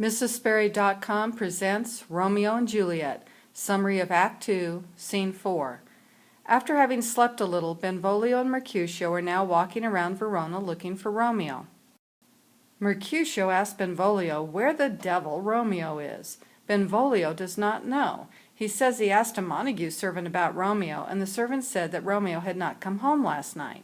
MrsSperry.com presents Romeo and Juliet, summary of Act 2, Scene 4. After having slept a little, Benvolio and Mercutio are now walking around Verona looking for Romeo. Mercutio asks Benvolio where the devil Romeo is. Benvolio does not know. He says he asked a Montague servant about Romeo, and the servant said that Romeo had not come home last night.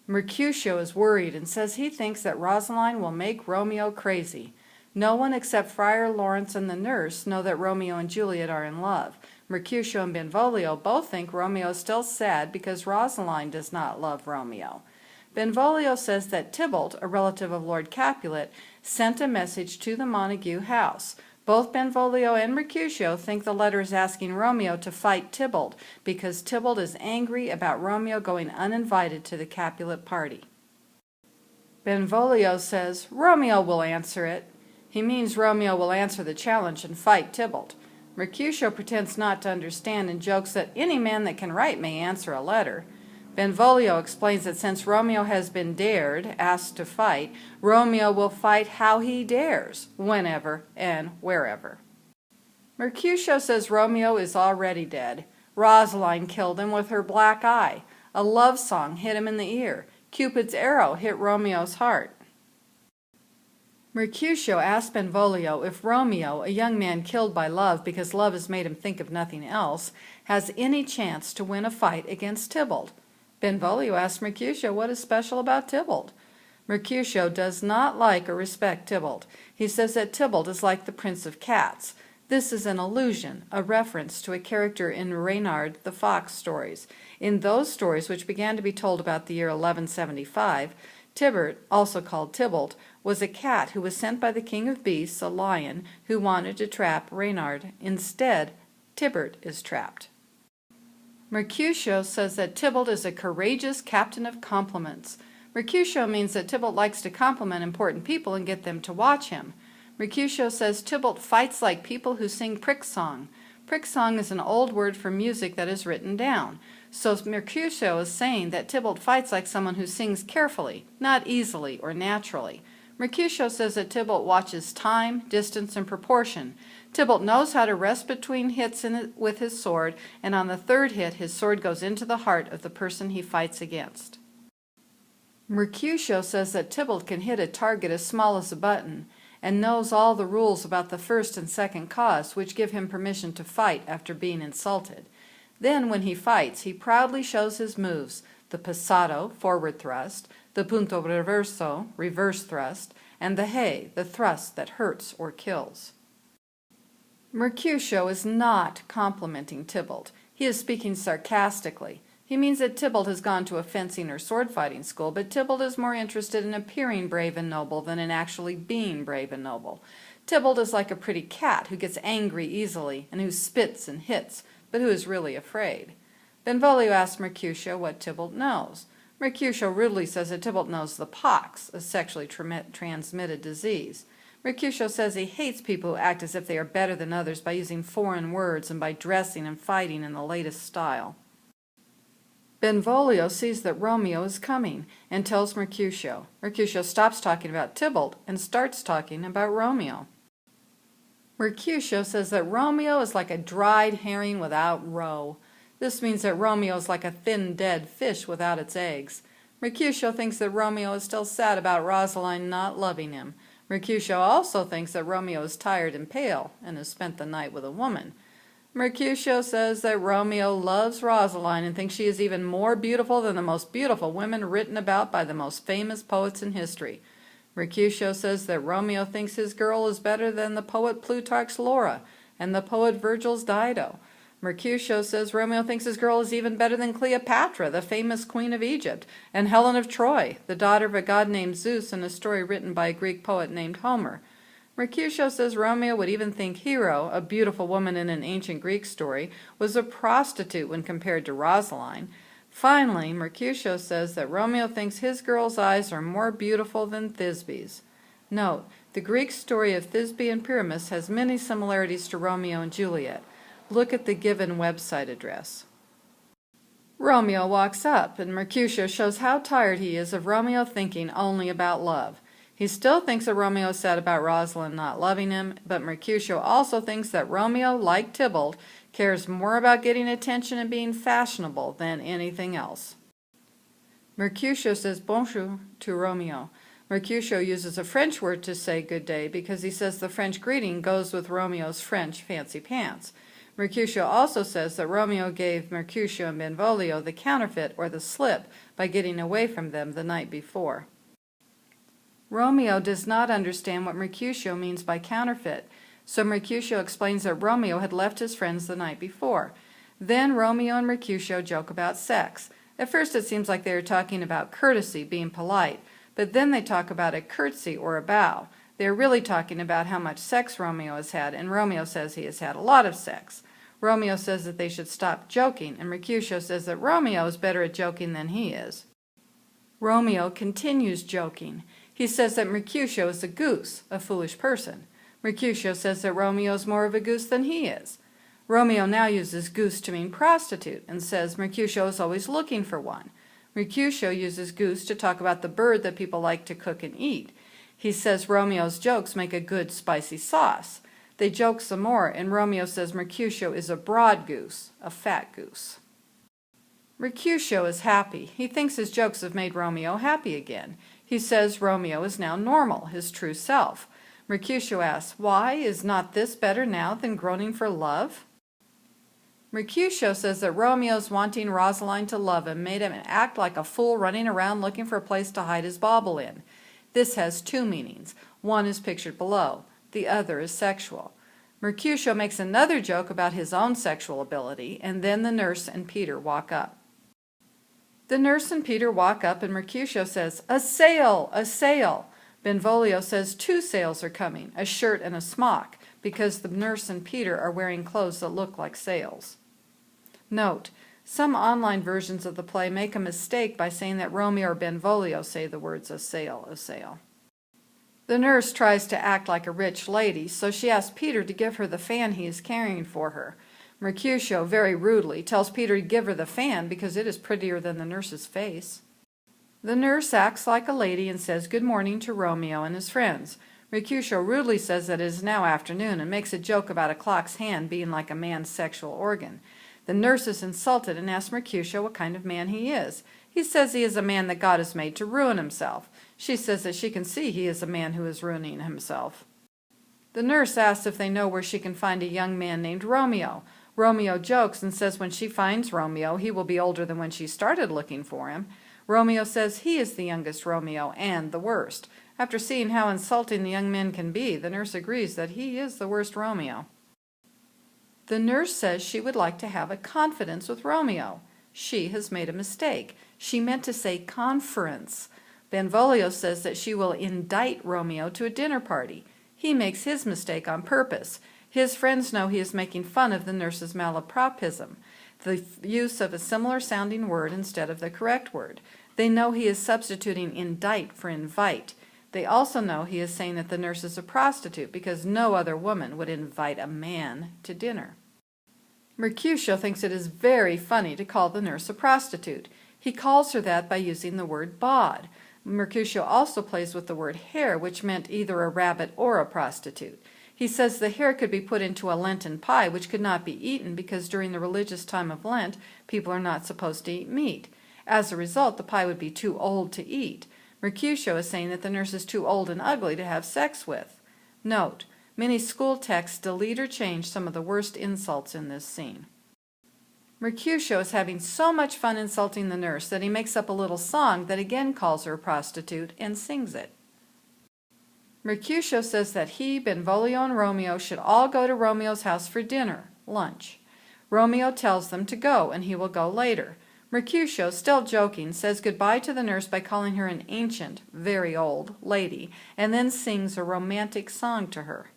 Mercutio is worried and says he thinks that Rosaline will make Romeo crazy. No one except Friar Lawrence and the nurse know that Romeo and Juliet are in love. Mercutio and Benvolio both think Romeo is still sad because Rosaline does not love Romeo. Benvolio says that Tybalt, a relative of Lord Capulet, sent a message to the Montague house. Both Benvolio and Mercutio think the letter is asking Romeo to fight Tybalt because Tybalt is angry about Romeo going uninvited to the Capulet party. Benvolio says Romeo will answer it. He means Romeo will answer the challenge and fight Tybalt. Mercutio pretends not to understand and jokes that any man that can write may answer a letter. Benvolio explains that since Romeo has been asked to fight, Romeo will fight how he dares, whenever and wherever. Mercutio says Romeo is already dead. Rosaline killed him with her black eye. A love song hit him in the ear. Cupid's arrow hit Romeo's heart. Mercutio asks Benvolio if Romeo, a young man killed by love because love has made him think of nothing else, has any chance to win a fight against Tybalt. Benvolio asks Mercutio what is special about Tybalt. Mercutio does not like or respect Tybalt. He says that Tybalt is like the Prince of Cats. This is an allusion, a reference to a character in Reynard the Fox stories. In those stories, which began to be told about the year 1175, Tibert, also called Tybalt, was a cat who was sent by the king of beasts, a lion, who wanted to trap Reynard. Instead, Tibert is trapped. Mercutio says that Tybalt is a courageous captain of compliments. Mercutio means that Tybalt likes to compliment important people and get them to watch him. Mercutio says Tybalt fights like people who sing prick song. Prick song is an old word for music that is written down. So Mercutio is saying that Tybalt fights like someone who sings carefully, not easily or naturally. Mercutio says that Tybalt watches time, distance, and proportion. Tybalt knows how to rest between hits with his sword, and on the third hit his sword goes into the heart of the person he fights against. Mercutio says that Tybalt can hit a target as small as a button, and knows all the rules about the first and second cause, which give him permission to fight after being insulted. Then, when he fights, he proudly shows his moves: the Passado, forward thrust, the punto, reverso, reverse thrust, and the the thrust that hurts or kills. Mercutio is not complimenting Tybalt. He is speaking sarcastically. He means that Tybalt has gone to a fencing or sword-fighting school, but Tybalt is more interested in appearing brave and noble than in actually being brave and noble. Tybalt is like a pretty cat who gets angry easily and who spits and hits, but who is really afraid. Benvolio asks Mercutio what Tybalt knows. Mercutio rudely says that Tybalt knows the pox, a sexually transmitted disease. Mercutio says he hates people who act as if they are better than others by using foreign words and by dressing and fighting in the latest style. Benvolio sees that Romeo is coming and tells Mercutio. Mercutio stops talking about Tybalt and starts talking about Romeo. Mercutio says that Romeo is like a dried herring without roe. This means that Romeo is like a thin, dead fish without its eggs. Mercutio thinks that Romeo is still sad about Rosaline not loving him. Mercutio also thinks that Romeo is tired and pale and has spent the night with a woman. Mercutio says that Romeo loves Rosaline and thinks she is even more beautiful than the most beautiful women written about by the most famous poets in history. Mercutio says that Romeo thinks his girl is better than the poet Plutarch's Laura and the poet Virgil's Dido. Mercutio says Romeo thinks his girl is even better than Cleopatra, the famous queen of Egypt, and Helen of Troy, the daughter of a god named Zeus in a story written by a Greek poet named Homer. Mercutio says Romeo would even think Hero, a beautiful woman in an ancient Greek story, was a prostitute when compared to Rosaline. Finally, Mercutio says that Romeo thinks his girl's eyes are more beautiful than Thisbe's. Note, the Greek story of Thisbe and Pyramus has many similarities to Romeo and Juliet. Look at the given website address. Romeo walks up, and Mercutio shows how tired he is of Romeo thinking only about love. He still thinks that Romeo is sad about Rosalind not loving him, but Mercutio also thinks that Romeo, like Tybalt, cares more about getting attention and being fashionable than anything else. Mercutio says bonjour to Romeo. Mercutio uses a French word to say good day because he says the French greeting goes with Romeo's French fancy pants. Mercutio also says that Romeo gave Mercutio and Benvolio the counterfeit or the slip by getting away from them the night before. Romeo does not understand what Mercutio means by counterfeit, so Mercutio explains that Romeo had left his friends the night before. Then Romeo and Mercutio joke about sex. At first it seems like they are talking about courtesy, being polite, but then they talk about a curtsy or a bow. They are really talking about how much sex Romeo has had, and Romeo says he has had a lot of sex. Romeo says that they should stop joking, and Mercutio says that Romeo is better at joking than he is. Romeo continues joking. He says that Mercutio is a goose, a foolish person. Mercutio says that Romeo is more of a goose than he is. Romeo now uses goose to mean prostitute and says Mercutio is always looking for one. Mercutio uses goose to talk about the bird that people like to cook and eat. He says Romeo's jokes make a good spicy sauce. They joke some more, and Romeo says Mercutio is a broad goose, a fat goose. Mercutio is happy. He thinks his jokes have made Romeo happy again. He says Romeo is now normal, his true self. Mercutio asks, why is not this better now than groaning for love? Mercutio says that Romeo's wanting Rosalind to love him made him act like a fool running around looking for a place to hide his bauble in. This has two meanings. One is pictured below. The other is sexual. Mercutio makes another joke about his own sexual ability, and then the nurse and Peter walk up. The nurse and Peter walk up, and Mercutio says, "A sail! A sail!" Benvolio says 2 sails are coming, a shirt and a smock, because the nurse and Peter are wearing clothes that look like sails. Note, some online versions of the play make a mistake by saying that Romeo or Benvolio say the words "a sail, a sail." The nurse tries to act like a rich lady, so she asks Peter to give her the fan he is carrying for her. Mercutio, very rudely, tells Peter to give her the fan because it is prettier than the nurse's face. The nurse acts like a lady and says good morning to Romeo and his friends. Mercutio rudely says that it is now afternoon and makes a joke about a clock's hand being like a man's sexual organ. The nurse is insulted and asks Mercutio what kind of man he is. He says he is a man that God has made to ruin himself. She says that she can see he is a man who is ruining himself. The nurse asks if they know where she can find a young man named Romeo. Romeo jokes and says when she finds Romeo, he will be older than when she started looking for him. Romeo says he is the youngest Romeo and the worst. After seeing how insulting the young men can be, the nurse agrees that he is the worst Romeo. The nurse says she would like to have a confidence with Romeo. She has made a mistake. She meant to say conference. Benvolio says that she will indict Romeo to a dinner party. He makes his mistake on purpose. His friends know he is making fun of the nurse's malapropism, the use of a similar sounding word instead of the correct word. They know he is substituting indict for invite. They also know he is saying that the nurse is a prostitute because no other woman would invite a man to dinner. Mercutio thinks it is very funny to call the nurse a prostitute. He calls her that by using the word bod. Mercutio also plays with the word hare, which meant either a rabbit or a prostitute. He says the hare could be put into a Lenten pie, which could not be eaten because during the religious time of Lent, people are not supposed to eat meat. As a result, the pie would be too old to eat. Mercutio is saying that the nurse is too old and ugly to have sex with. Note, many school texts delete or change some of the worst insults in this scene. Mercutio is having so much fun insulting the nurse that he makes up a little song that again calls her a prostitute and sings it. Mercutio says that he, Benvolio, and Romeo should all go to Romeo's house for dinner, lunch. Romeo tells them to go, and he will go later. Mercutio, still joking, says goodbye to the nurse by calling her an ancient, very old, lady, and then sings a romantic song to her.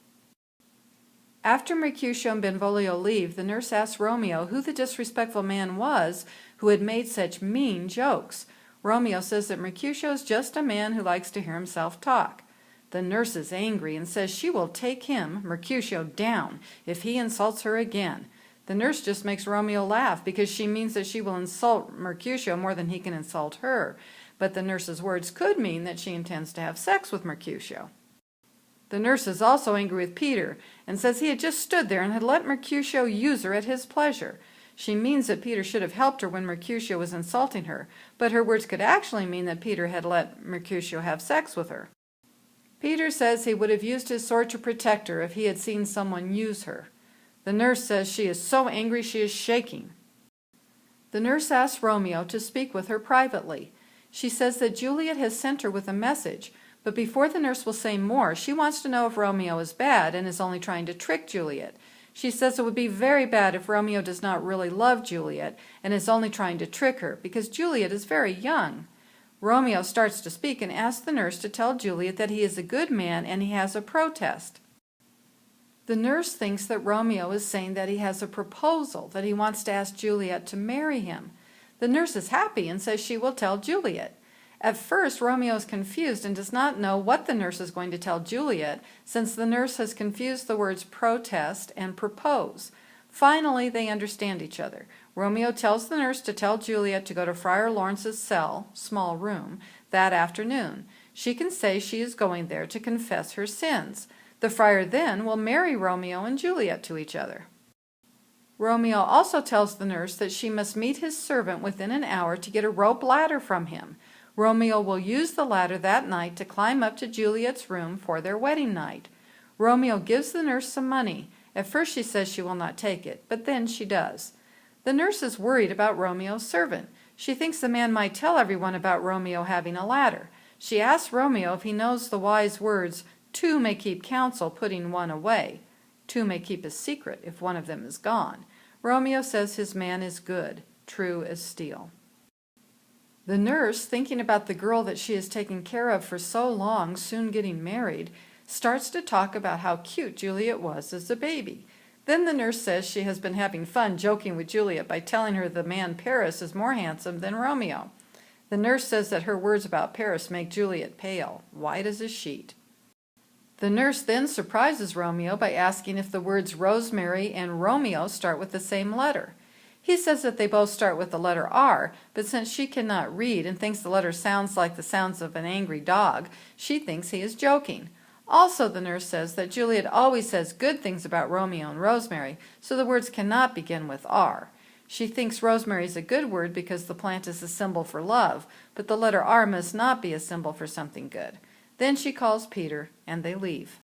After Mercutio and Benvolio leave, the nurse asks Romeo who the disrespectful man was who had made such mean jokes. Romeo says that Mercutio is just a man who likes to hear himself talk. The nurse is angry and says she will take him, Mercutio, down if he insults her again. The nurse just makes Romeo laugh because she means that she will insult Mercutio more than he can insult her. but the nurse's words could mean that she intends to have sex with Mercutio. The nurse is also angry with Peter and says he had just stood there and had let Mercutio use her at his pleasure. She means that Peter should have helped her when Mercutio was insulting her, but her words could actually mean that Peter had let Mercutio have sex with her. Peter says he would have used his sword to protect her if he had seen someone use her. The nurse says she is so angry she is shaking. The nurse asks Romeo to speak with her privately. She says that Juliet has sent her with a message, but before the nurse will say more, she wants to know if Romeo is bad and is only trying to trick Juliet. She says it would be very bad if Romeo does not really love Juliet and is only trying to trick her, because Juliet is very young. Romeo starts to speak and asks the nurse to tell Juliet that he is a good man and he has a protest. The nurse thinks that Romeo is saying that he has a proposal, that he wants to ask Juliet to marry him. The nurse is happy and says she will tell Juliet. At first, Romeo is confused and does not know what the nurse is going to tell Juliet, since the nurse has confused the words protest and propose. Finally, they understand each other. Romeo tells the nurse to tell Juliet to go to Friar Lawrence's cell, small room, that afternoon. She can say she is going there to confess her sins. The friar then will marry Romeo and Juliet to each other. Romeo also tells the nurse that she must meet his servant within an hour to get a rope ladder from him. Romeo will use the ladder that night to climb up to Juliet's room for their wedding night. Romeo gives the nurse some money. At first she says she will not take it, but then she does. The nurse is worried about Romeo's servant. She thinks the man might tell everyone about Romeo having a ladder. She asks Romeo if he knows the wise words, "Two may keep counsel, putting one away. Two may keep a secret if one of them is gone." Romeo says his man is good, true as steel. The nurse, thinking about the girl that she has taken care of for so long, soon getting married, starts to talk about how cute Juliet was as a baby. Then the nurse says she has been having fun joking with Juliet by telling her the man Paris is more handsome than Romeo. The nurse says that her words about Paris make Juliet pale, white as a sheet. The nurse then surprises Romeo by asking if the words Rosemary and Romeo start with the same letter. He says that they both start with the letter R, but since she cannot read and thinks the letter sounds like the sounds of an angry dog, she thinks he is joking. Also, the nurse says that Juliet always says good things about Romeo and Rosemary, so the words cannot begin with R. She thinks rosemary is a good word because the plant is a symbol for love, but the letter R must not be a symbol for something good. Then she calls Peter, and they leave.